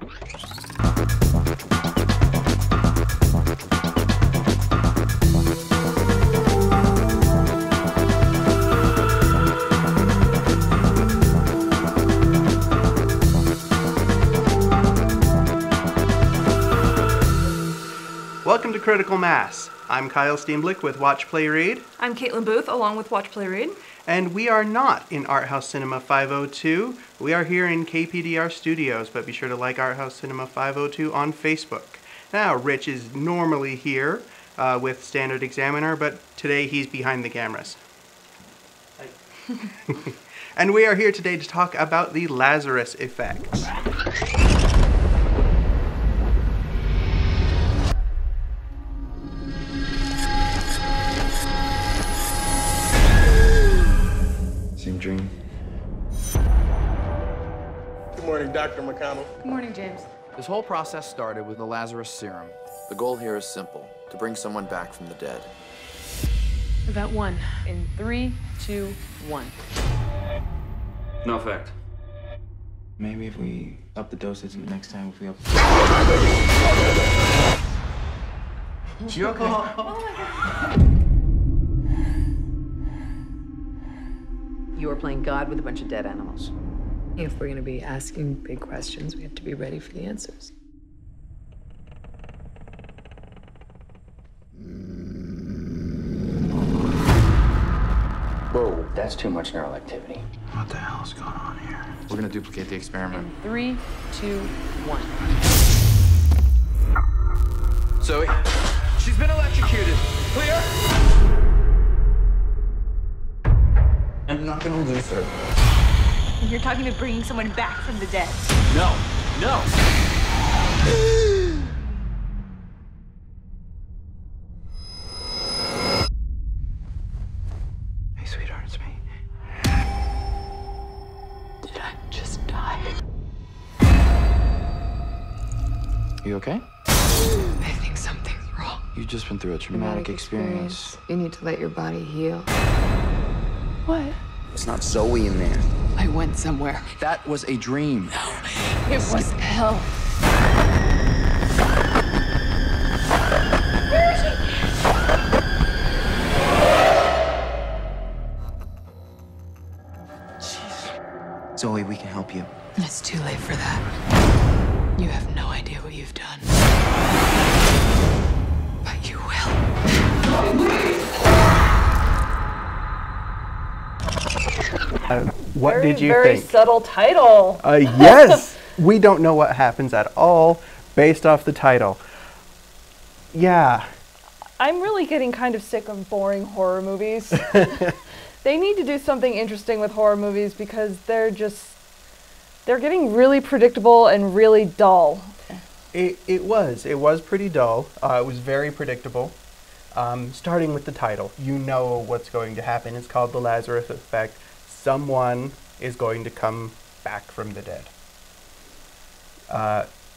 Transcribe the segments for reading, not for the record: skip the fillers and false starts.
Welcome to Critical Mass. I'm Kyle Steenblik with Watch Play Read. I'm Kaitlyn Booth along with Watch Play Read. And we are not in Art House Cinema 502. We are here in KPDR Studios, but be sure to like Art House Cinema 502 on Facebook. Now, Rich is normally here with Standard Examiner, but today he's behind the cameras. And we are here today to talk about the Lazarus Effect. Same dream. Good morning, Dr. McConnell. Good morning, James. This whole process started with the Lazarus Serum. The goal here is simple, to bring someone back from the dead. Event 1 in 3, 2, 1. No effect. Maybe if we up the dosage next time, if we up. You okay? Oh my God. You are playing God with a bunch of dead animals. If we're going to be asking big questions, we have to be ready for the answers. Whoa, that's too much neural activity. What the hell is going on here? We're gonna duplicate the experiment. In 3, 2, 1. Zoe, she's been electrocuted. Clear? I'm not gonna lose her. You're talking about bringing someone back from the dead. No, no. Hey, sweetheart, it's me. Did I just die? You okay? I think something's wrong. You've just been through a traumatic experience. You need to let your body heal. What? It's not Zoe in there. I went somewhere. That was a dream. It was hell. Zoe, we can help you. It's too late for that. You have no idea what you've done. But you will. What did you Very think? subtle title. Yes! We don't know what happens at all based off the title. Yeah. I'm really getting kind of sick of boring horror movies. They need to do something interesting with horror movies because they're getting really predictable and really dull. It was pretty dull. It was very predictable. Starting with the title, you know what's going to happen. It's called the Lazarus Effect. Someone is going to come back from the dead.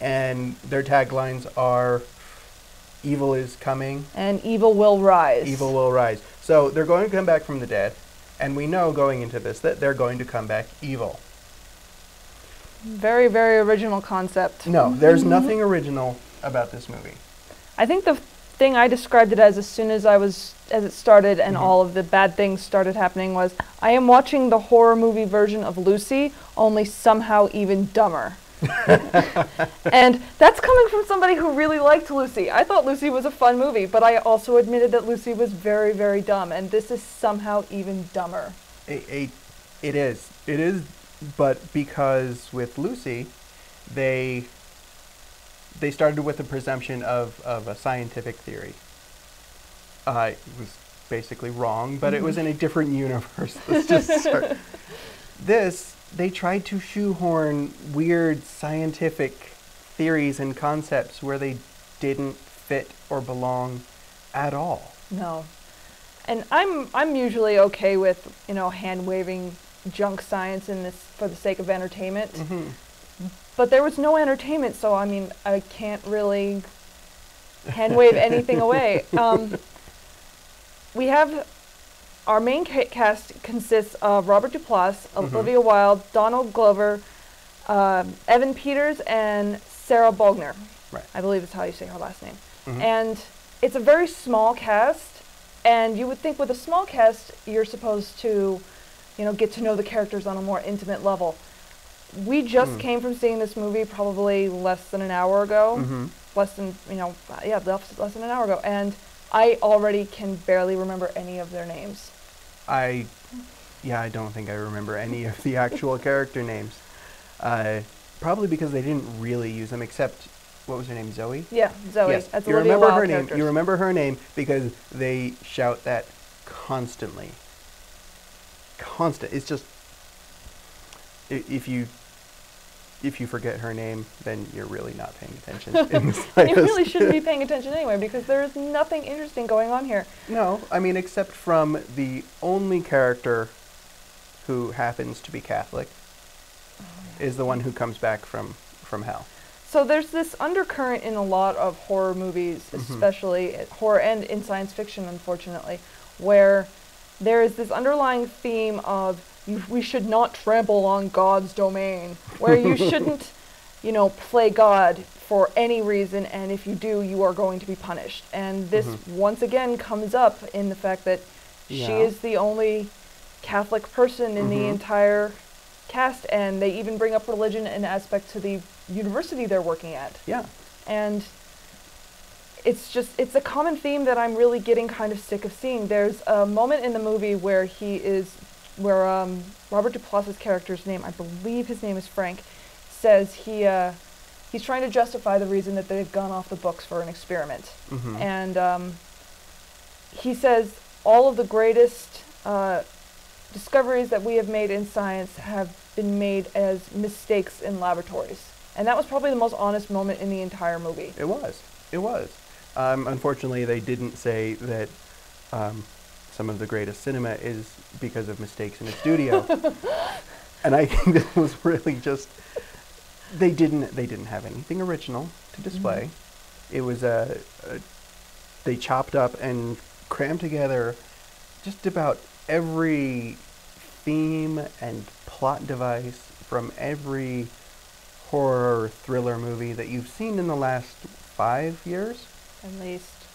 And their taglines are, evil is coming. And evil will rise. Evil will rise. So they're going to come back from the dead, and we know going into this that they're going to come back evil. Very, very original concept. No, there's nothing original about this movie. I think the thing I described it as soon as it started and all of the bad things started happening was, I am watching the horror movie version of Lucy, only somehow even dumber. And that's coming from somebody who really liked Lucy. I thought Lucy was a fun movie, but I also admitted that Lucy was very, very dumb, and this is somehow even dumber. It is, but because with Lucy, they started with a presumption of a scientific theory. It was basically wrong, but it was in a different universe. Let's just start. This, they tried to shoehorn weird scientific theories and concepts where they didn't fit or belong at all. No. And I'm usually okay with, hand-waving junk science in this for the sake of entertainment. But there was no entertainment, so I can't really hand-wave anything away. We have our main cast consists of Robert Duplass, Olivia Wilde, Donald Glover, Evan Peters, and Sarah Bogner. Right. I believe that's how you say her last name. Mhm. And it's a very small cast, and you would think with a small cast, you're supposed to, get to know the characters on a more intimate level. We just came from seeing this movie probably less than an hour ago. Mhm. Less than an hour ago, and I already can barely remember any of their names. I don't think I remember any of the actual character names. Probably because they didn't really use them, except, what was her name, Zoe? Yeah, Zoe. Yes, That's you Olivia remember Wilde her name. characters. You remember her name because they shout that constantly. It's just, if you forget her name, then you're really not paying attention. In the You slightest. really shouldn't be paying attention anyway, because there is nothing interesting going on here. No, I mean, except from the only character who happens to be Catholic is the one who comes back from hell. So there's this undercurrent in a lot of horror movies, especially horror and in science fiction, unfortunately, where there is this underlying theme of we should not trample on God's domain, where you shouldn't, play God for any reason, and if you do, you are going to be punished. And this once again comes up in the fact that she is the only Catholic person in the entire cast, and they even bring up religion and aspect to the university they're working at. Yeah. And it's a common theme that I'm really getting kind of sick of seeing. There's a moment in the movie where Robert Duplass's character's name, I believe his name is Frank, says he's trying to justify the reason that they've gone off the books for an experiment. And he says all of the greatest discoveries that we have made in science have been made as mistakes in laboratories. And that was probably the most honest moment in the entire movie. It was. Unfortunately, they didn't say that some of the greatest cinema is because of mistakes in a studio. And I think this was really just, they didn't have anything original to display. It was they chopped up and crammed together just about every theme and plot device from every horror thriller movie that you've seen in the last 5 years, At least.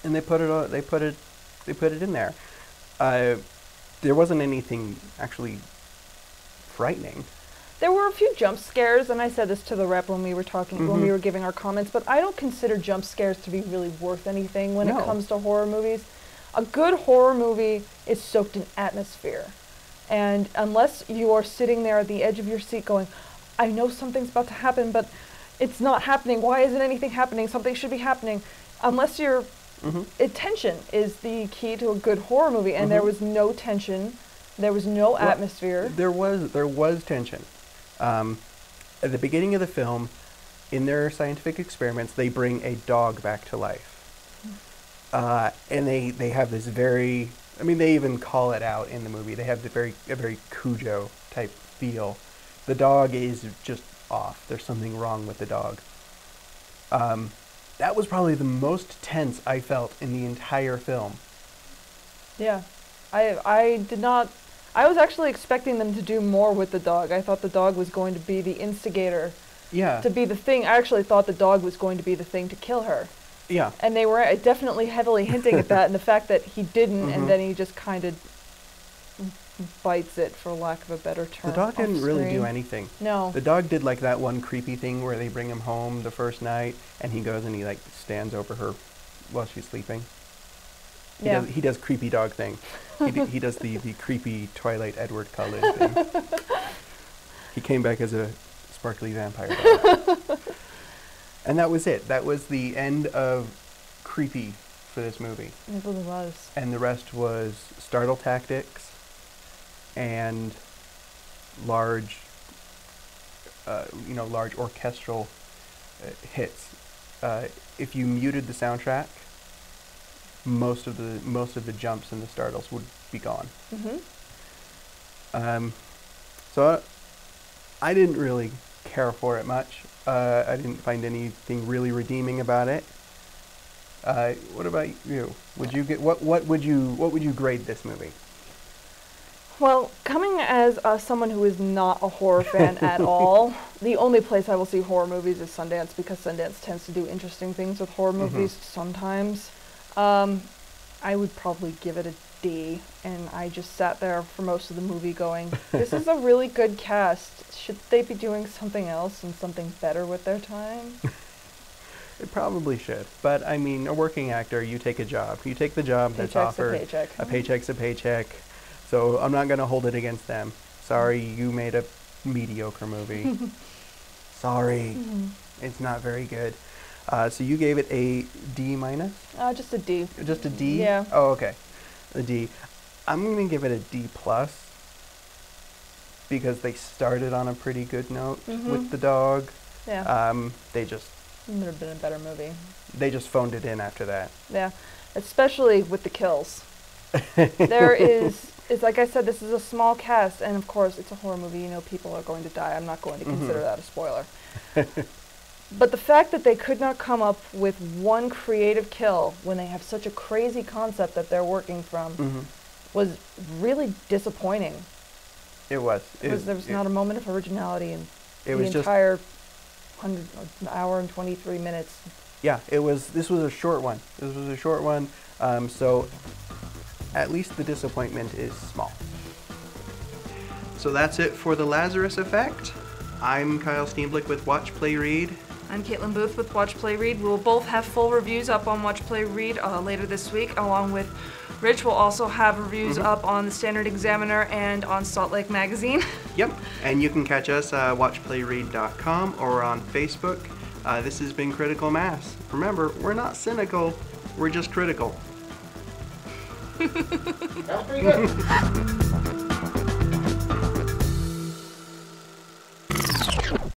and they put it in there. There wasn't anything actually frightening. There were a few jump scares, and I said this to the rep when we were talking, when we were giving our comments, but I don't consider jump scares to be really worth anything when it comes to horror movies. A good horror movie is soaked in atmosphere. And unless you are sitting there at the edge of your seat going, I know something's about to happen, but it's not happening. Why isn't anything happening? Something should be happening. Unless you're... Tension is the key to a good horror movie, and there was no tension. There was no atmosphere. There was tension. At the beginning of the film, in their scientific experiments, they bring a dog back to life. And they have this very... I mean, they even call it out in the movie. They have a very Cujo type feel. The dog is just off. There's something wrong with the dog. That was probably the most tense I felt in the entire film. Yeah. I did not... I was actually expecting them to do more with the dog. I thought the dog was going to be the instigator. Yeah. To be the thing. I actually thought the dog was going to be the thing to kill her. Yeah. And they were definitely heavily hinting at that, and the fact that he didn't, and then he just kind of bites it, for lack of a better term. The dog didn't really do anything. No. The dog did like that one creepy thing where they bring him home the first night, and he goes and he like stands over her while she's sleeping. He does creepy dog thing. He does the creepy Twilight Edward Cullen thing. He came back as a sparkly vampire dog. And that was it. That was the end of creepy for this movie. It really was. And the rest was startle tactics and large orchestral hits. If you muted the soundtrack, most of the jumps and the startles would be gone. So I didn't really care for it much. I didn't find anything really redeeming about it. What about you? Would you get what would you grade this movie? Well, coming as someone who is not a horror fan at all, the only place I will see horror movies is Sundance, because Sundance tends to do interesting things with horror movies sometimes. I would probably give it a D, and I just sat there for most of the movie going, this is a really good cast. Should they be doing something else and something better with their time? It probably should. But, I mean, a working actor, you take a job. You take the job that's offered. Paycheck's a paycheck. A paycheck's a paycheck. So I'm not going to hold it against them. Sorry, you made a mediocre movie. Sorry. It's not very good. So you gave it a D minus? Just a D. Just a D? Yeah. Oh, okay. A D. I'm going to give it a D plus because they started on a pretty good note with the dog. Yeah. They just... It would have been a better movie. They just phoned it in after that. Yeah. Especially with the kills. There is... It's like I said, this is a small cast, and of course, it's a horror movie. You know, people are going to die. I'm not going to consider that a spoiler. But the fact that they could not come up with one creative kill when they have such a crazy concept that they're working from was really disappointing. It was. There was not a moment of originality in the entire hour and 23 minutes. Yeah, this was a short one. This was a short one, so at least the disappointment is small. So that's it for the Lazarus Effect. I'm Kyle Steenblik with Watch, Play, Read. I'm Kaitlyn Booth with Watch, Play, Read. We will both have full reviews up on Watch, Play, Read later this week, along with Rich will also have reviews up on the Standard Examiner and on Salt Lake Magazine. Yep, and you can catch us at watchplayread.com or on Facebook. This has been Critical Mass. Remember, we're not cynical, we're just critical. That was pretty good.